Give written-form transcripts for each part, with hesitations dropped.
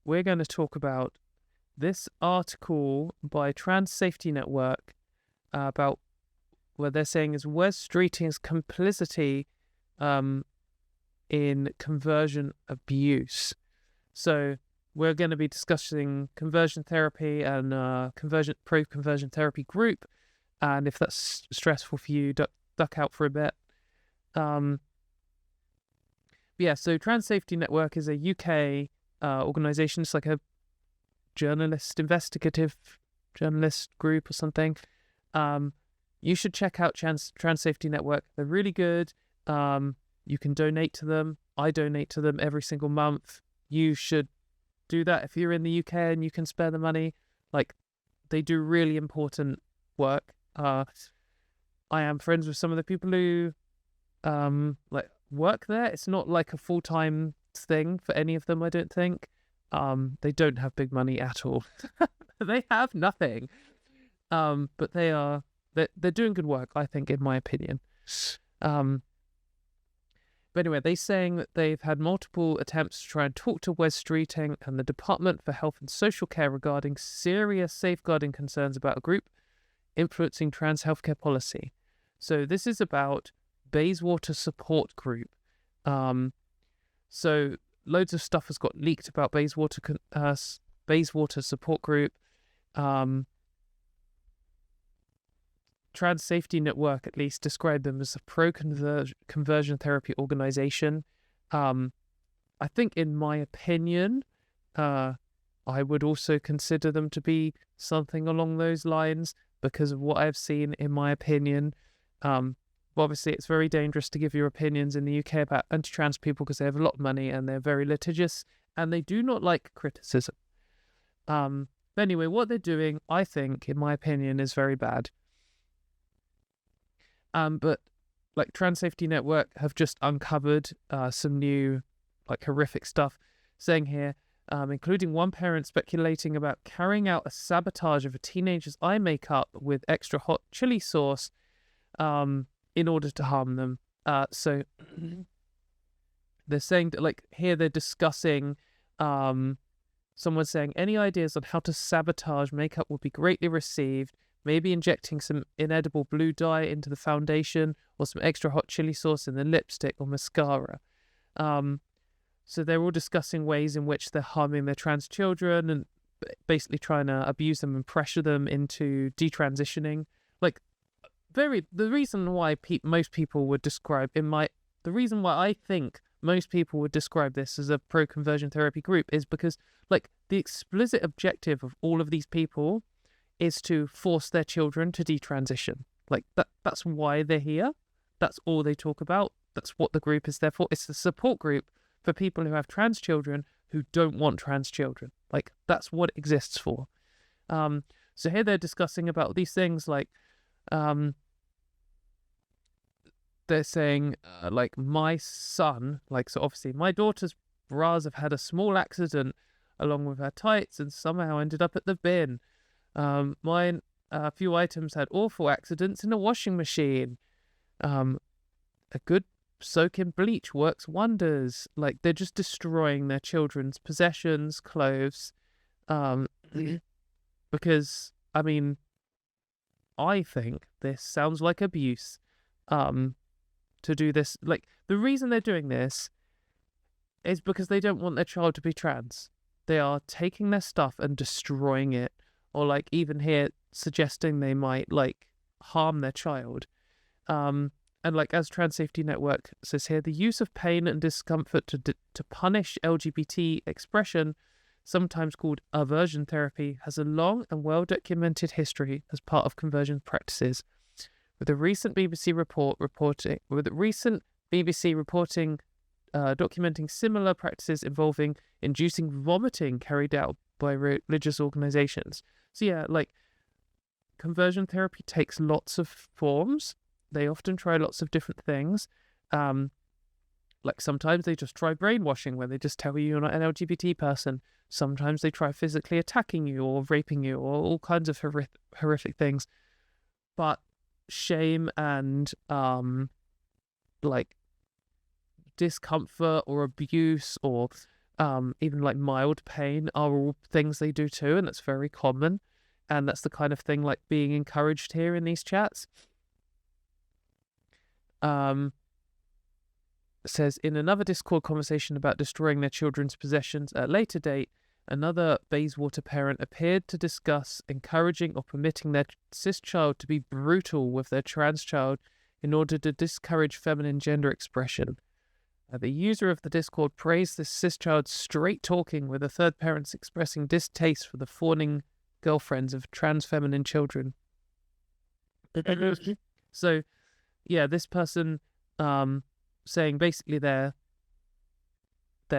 we're going to talk about this article by Trans Safety Network about what they're saying is Wes Streeting's complicity in conversion abuse. So we're going to be discussing conversion therapy and pro-conversion therapy group, and if that's stressful for you, duck out for a bit. So Trans Safety Network is a UK organisation. It's like a investigative journalist group or something. You should check out Trans Safety Network. They're really good. You can donate to them. I donate to them every single month. You should do that if you're in the UK and you can spare the money. Like, they do really important work. I am friends with some of the people who work there. It's not like a full-time thing for any of them, I don't think. They don't have big money at all. They have nothing. But they're doing good work, I think, in my opinion. But anyway, they're saying that they've had multiple attempts to try and talk to Wes Streeting and the Department for Health and Social Care regarding serious safeguarding concerns about a group influencing trans healthcare policy. So this is about Bayswater Support Group. So loads of stuff has got leaked about Bayswater Support Group. Trans Safety Network, at least, described them as a pro-conversion therapy organization. I think, in my opinion, I would also consider them to be something along those lines because of what I've seen, in my opinion. Obviously, it's very dangerous to give your opinions in the UK about anti-trans people because they have a lot of money and they're very litigious and they do not like criticism. But anyway, what they're doing, I think, in my opinion, is very bad. But like Trans Safety Network have just uncovered some new horrific stuff, saying here, including one parent speculating about carrying out a sabotage of a teenager's eye makeup with extra hot chili sauce in order to harm them. So they're saying that, here they're discussing, someone's saying, any ideas on how to sabotage makeup would be greatly received. Maybe injecting some inedible blue dye into the foundation or some extra hot chili sauce in the lipstick or mascara. So they're all discussing ways in which they're harming their trans children and basically trying to abuse them and pressure them into detransitioning. The reason why most people would describe the reason why I think most people would describe this as a pro-conversion therapy group is because the explicit objective of all of these people is to force their children to detransition. That's why they're here. That's all they talk about. That's what the group is there for. It's the support group for people who have trans children who don't want trans children. That's what it exists for. So here they're discussing about these things they're saying, my son, so obviously my daughter's bras have had a small accident along with her tights and somehow ended up at the bin. Mine, a few items had awful accidents in a washing machine. A good soak in bleach works wonders. They're just destroying their children's possessions, clothes. Because, I think this sounds like abuse. To do this, the reason they're doing this is because they don't want their child to be trans. They are taking their stuff and destroying it. Or even here suggesting they might harm their child. And as Trans Safety Network says here, the use of pain and discomfort to punish LGBT expression, sometimes called aversion therapy, has a long and well-documented history as part of conversion practices. With a recent BBC reporting documenting similar practices involving inducing vomiting carried out by religious organizations. So yeah, conversion therapy takes lots of forms. They often try lots of different things. Sometimes they just try brainwashing, where they just tell you you're not an LGBT person. Sometimes they try physically attacking you or raping you or all kinds of horrific things. But shame and discomfort or abuse or even like mild pain are all things they do too, and that's very common. And that's the kind of thing like being encouraged here in these chats. Says, in another Discord conversation about destroying their children's possessions at a later date, another Bayswater parent appeared to discuss encouraging or permitting their cis child to be brutal with their trans child in order to discourage feminine gender expression. The user of the Discord praised this cis child's straight talking, with the third parents expressing distaste for the fawning girlfriends of trans feminine children. So, yeah, this person saying basically their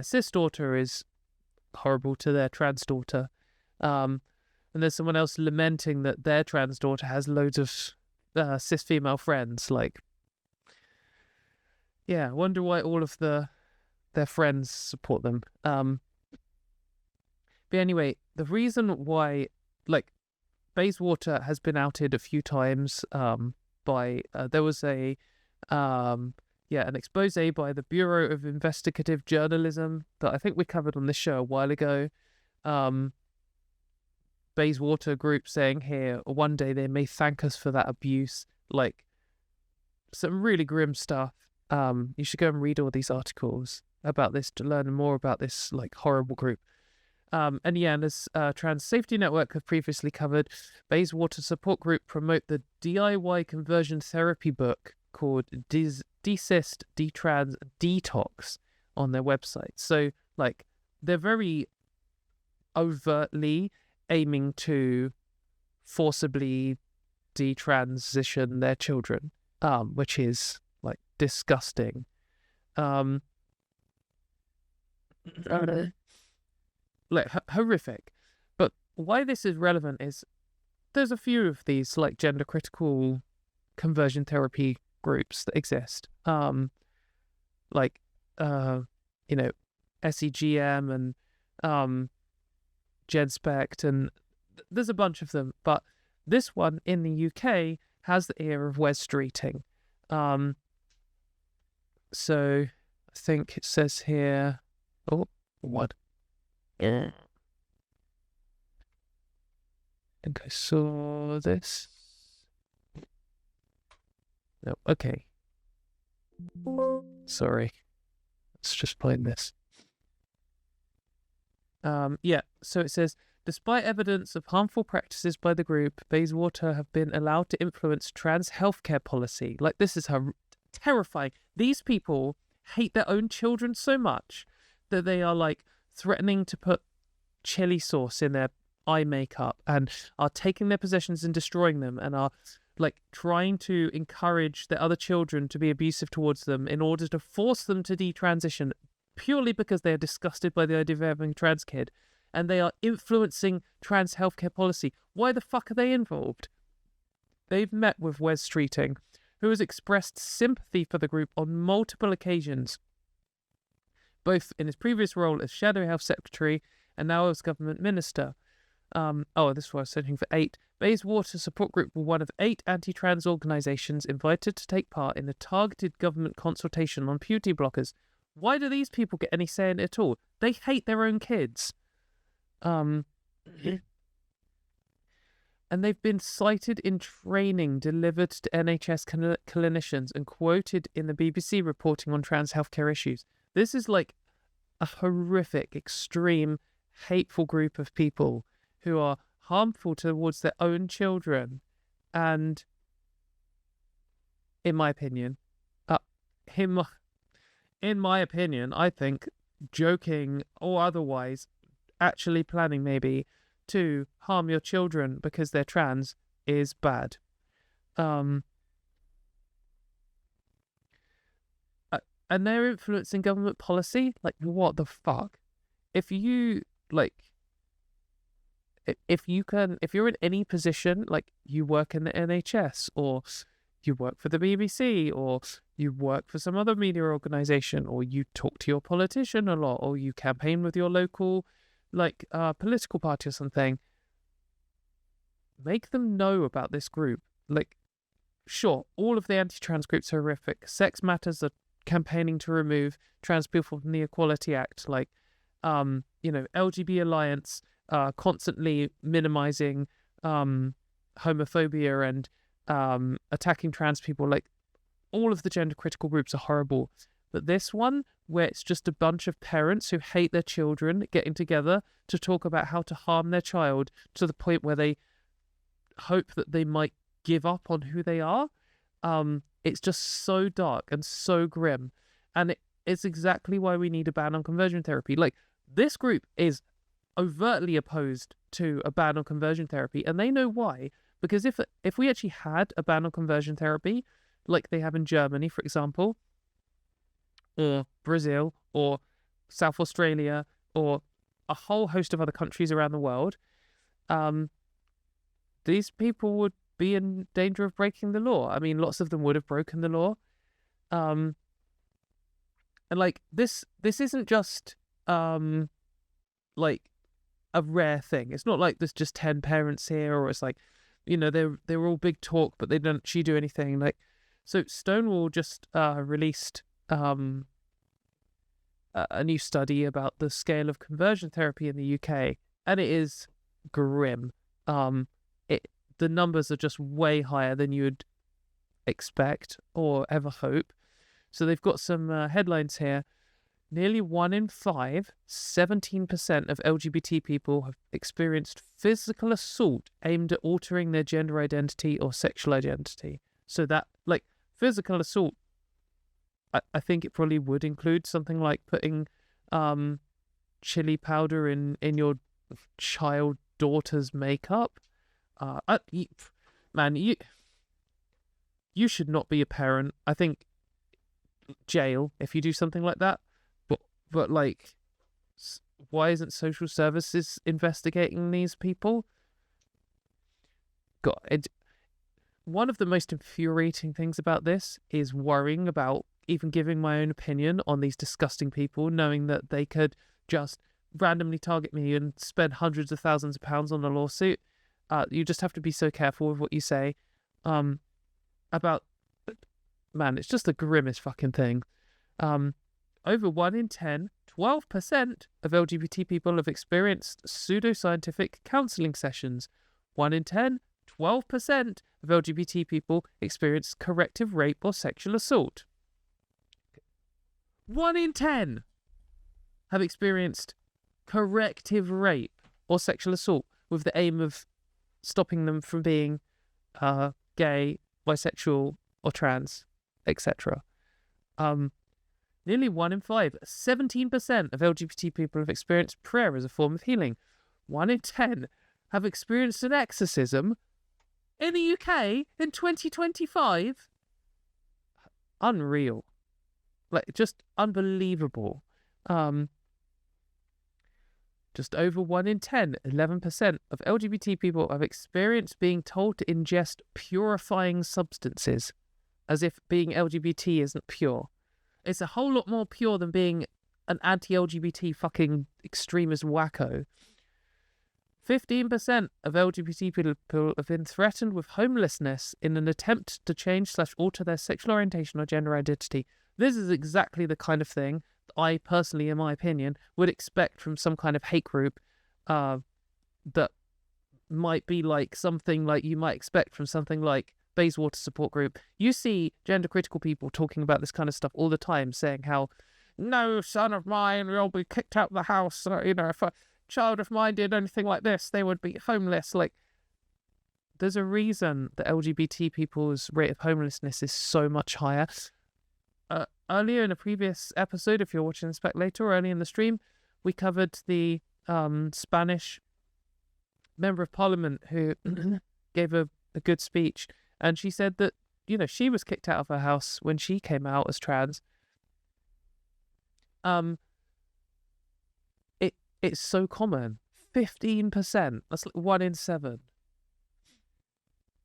cis daughter is horrible to their trans daughter, and there's someone else lamenting that their trans daughter has loads of cis female friends. Like, yeah, I wonder why all of their friends support them. But anyway, the reason why, like, Bayswater has been outed a few times by there was an expose by the Bureau of Investigative Journalism that I think we covered on this show a while ago. Bayswater Group saying here, one day they may thank us for that abuse. Like, some really grim stuff. You should go and read all these articles about this to learn more about this like horrible group. And as Trans Safety Network have previously covered, Bayswater Support Group promote the DIY conversion therapy book called Desist, Detrans, Detox on their website. So, like, they're very overtly aiming to forcibly detransition their children, which is, like, disgusting. Like, horrific. But why this is relevant is there's a few of these, like, gender critical conversion therapy groups that exist. SEGM and GenSpect, and there's a bunch of them. But this one in the UK has the ear of Wes Streeting. So I think it says here, what? I think I saw this. No, okay. Sorry. Let's just play this. So it says, despite evidence of harmful practices by the group, Bayswater have been allowed to influence trans healthcare policy. Like, this is terrifying. These people hate their own children so much that they are, like, threatening to put chili sauce in their eye makeup and are taking their possessions and destroying them, and are, like, trying to encourage their other children to be abusive towards them in order to force them to detransition, purely because they are disgusted by the idea of having a trans kid, and they are influencing trans healthcare policy. Why the fuck are they involved? They've met with Wes Streeting, who has expressed sympathy for the group on multiple occasions, both in his previous role as Shadow Health Secretary and now as Government Minister. This was searching for 8. Bayswater Support Group were one of 8 anti-trans organisations invited to take part in a targeted government consultation on puberty blockers. Why do these people get any say in it at all? They hate their own kids. And they've been cited in training delivered to NHS clinicians and quoted in the BBC reporting on trans healthcare issues. This is like a horrific, extreme, hateful group of people who are harmful towards their own children. And in my opinion, I think, joking or otherwise, actually planning maybe to harm your children because they're trans is bad. And they're influencing government policy? Like, what the fuck? If you're in any position, like you work in the NHS, or you work for the BBC, or you work for some other media organisation, or you talk to your politician a lot, or you campaign with your local, political party or something, make them know about this group. Like, sure, all of the anti-trans groups are horrific. Sex Matters are campaigning to remove trans people from the Equality Act. Like, LGBT Alliance constantly minimizing homophobia and attacking trans people. Like, all of the gender critical groups are horrible. But this one, where it's just a bunch of parents who hate their children getting together to talk about how to harm their child to the point where they hope that they might give up on who they are, it's just so dark and so grim. And it's exactly why we need a ban on conversion therapy. Like, this group is overtly opposed to a ban on conversion therapy, and they know why. Because if we actually had a ban on conversion therapy, like they have in Germany, for example, or Brazil, or South Australia, or a whole host of other countries around the world, these people would be in danger of breaking the law. I mean, lots of them would have broken the law. And like, this isn't just like a rare thing. It's not like there's just 10 parents here, or it's like, they're all big talk, but they don't actually do anything. Like, so Stonewall just released a new study about the scale of conversion therapy in the UK, and it is grim. The numbers are just way higher than you would expect or ever hope. So they've got some headlines here. Nearly 1 in 5, 17% of LGBT people have experienced physical assault aimed at altering their gender identity or sexual identity. So that, like, physical assault, I think it probably would include something like putting chili powder in your child daughter's makeup. Man, you should not be a parent. I think jail if you do something like that. But like, why isn't social services investigating these people? God, one of the most infuriating things about this is worrying about even giving my own opinion on these disgusting people, knowing that they could just randomly target me and spend hundreds of thousands of pounds on a lawsuit. You just have to be so careful with what you say. About, man, it's just the grimmest fucking thing. Over 1 in 10, 12% of LGBT people have experienced pseudoscientific counselling sessions. 1 in 10, 12% of LGBT people experience corrective rape or sexual assault. 1 in 10 have experienced corrective rape or sexual assault with the aim of stopping them from being gay, bisexual, or trans, etc. Nearly 1 in 5, 17% of LGBT people have experienced prayer as a form of healing. 1 in 10 have experienced an exorcism in the UK in 2025. Unreal. Like, just unbelievable. Just over 1 in 10, 11% of LGBT people have experienced being told to ingest purifying substances, as if being LGBT isn't pure. It's a whole lot more pure than being an anti-LGBT fucking extremist wacko. 15% of LGBT people have been threatened with homelessness in an attempt to change/alter their sexual orientation or gender identity. This is exactly the kind of thing that I personally, in my opinion, would expect from some kind of hate group that might be like something like you might expect from something like Bayswater Support Group. You see gender critical people talking about this kind of stuff all the time, saying how, no son of mine will be kicked out of the house. If a child of mine did anything like this, they would be homeless. Like, there's a reason that LGBT people's rate of homelessness is so much higher. Earlier in a previous episode, if you're watching this back later or early in the stream, we covered the Spanish member of parliament who gave a good speech, and she said that, she was kicked out of her house when she came out as trans. It's so common. 15%. That's like 1 in 7.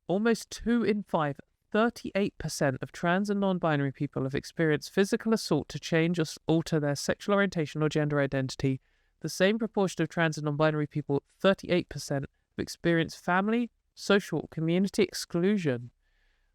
Almost 2 in 5. 38% of trans and non-binary people have experienced physical assault to change or alter their sexual orientation or gender identity. The same proportion of trans and non-binary people, 38%, have experienced family, social, or community exclusion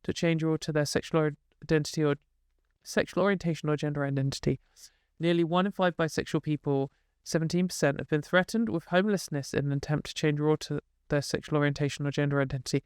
to change or alter their sexual identity or sexual orientation or gender identity. Nearly 1 in 5 bisexual people 17% have been threatened with homelessness in an attempt to change or alter their sexual orientation or gender identity.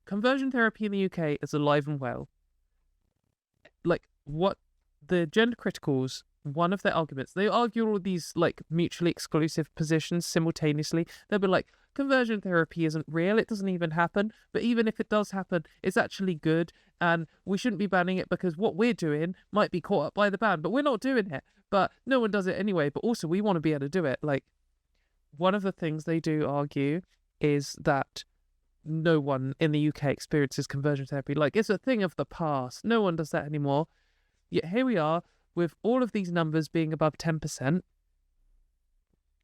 Conversion therapy in the UK is alive and well. Like, what the gender criticals, one of their arguments, they argue all these like mutually exclusive positions simultaneously. They'll be like, conversion therapy isn't real, it doesn't even happen, but even if it does happen, it's actually good, and we shouldn't be banning it because what we're doing might be caught up by the ban, but we're not doing it. But no one does it anyway, but also we want to be able to do it. Like, one of the things they do argue is that no one in the UK experiences conversion therapy. Like, it's a thing of the past. No one does that anymore. Yet here we are with all of these numbers being above 10%.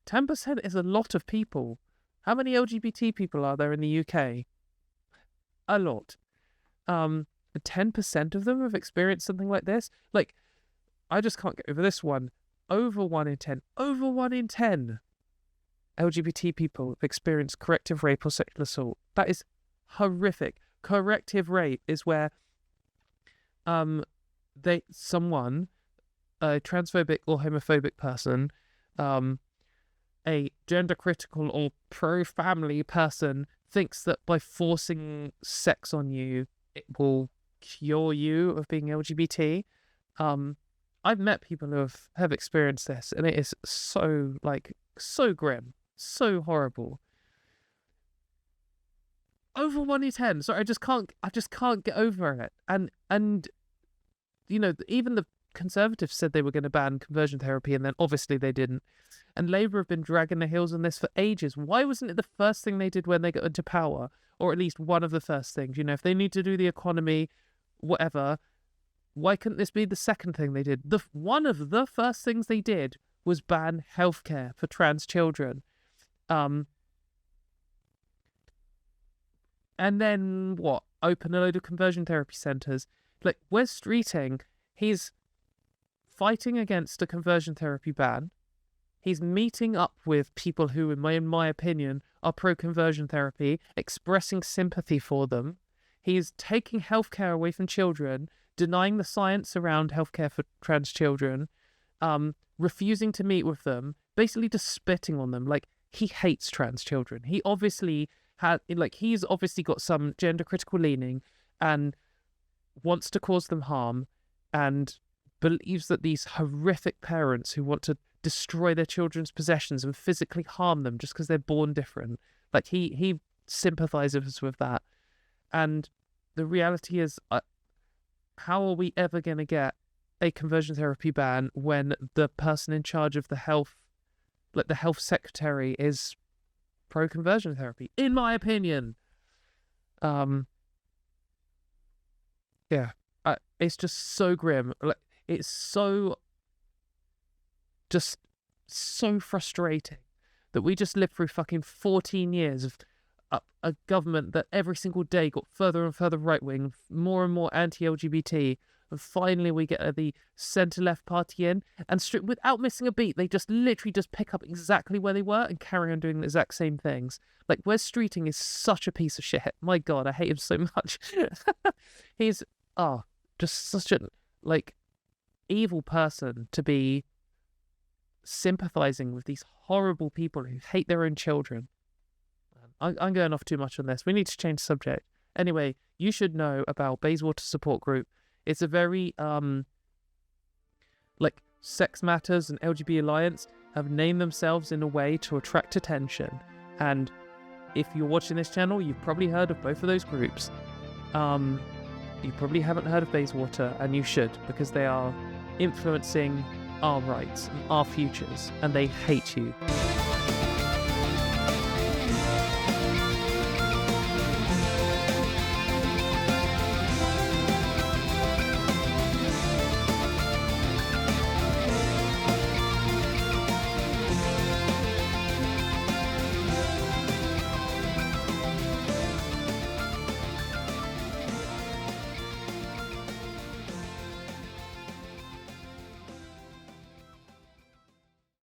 10% is a lot of people. How many LGBT people are there in the UK? A lot. 10% of them have experienced something like this. Like, I just can't get over this one. Over 1 in 10 LGBT people have experienced corrective rape or sexual assault. That is horrific. Corrective rape is where someone, a transphobic or homophobic person, a gender critical or pro-family person thinks that by forcing sex on you, it will cure you of being LGBT. I've met people who have experienced this, and it is so grim, so horrible. Over 1 in 10. Sorry, I just can't get over it. And you know, even the Conservatives said they were going to ban conversion therapy, and then obviously they didn't. And Labour have been dragging their heels on this for ages. Why wasn't it the first thing they did when they got into power? Or at least one of the first things? You know, if they need to do the economy, whatever, why couldn't this be the second thing they did? One of the first things they did was ban healthcare for trans children. And then what? Open a load of conversion therapy centres. Like, Wes Streeting, he's fighting against a conversion therapy ban. He's meeting up with people who, in my opinion, are pro-conversion therapy, expressing sympathy for them. He's taking healthcare away from children, denying the science around healthcare for trans children, refusing to meet with them, basically just spitting on them. Like, he hates trans children. He's obviously got some gender critical leaning and wants to cause them harm, and believes that these horrific parents who want to destroy their children's possessions and physically harm them just because they're born different, like, he sympathises with that. And the reality is, how are we ever going to get a conversion therapy ban when the person in charge of the health secretary is pro-conversion therapy, in my opinion? It's just so grim. Like, it's so frustrating that we just lived through fucking 14 years of a government that every single day got further and further right-wing, more and more anti-LGBT, and finally we get the centre-left party in, and without missing a beat, they just literally just pick up exactly where they were and carry on doing the exact same things. Like, Wes Streeting is such a piece of shit. My God, I hate him so much. He's just such a evil person to be sympathising with these horrible people who hate their own children. I'm going off too much on this. We need to change the subject. Anyway, you should know about Bayswater Support Group. It's a very Sex Matters and LGBT Alliance have named themselves in a way to attract attention. And if you're watching this channel, you've probably heard of both of those groups. You probably haven't heard of Bayswater, and you should, because they are influencing our rights and our futures, and they hate you.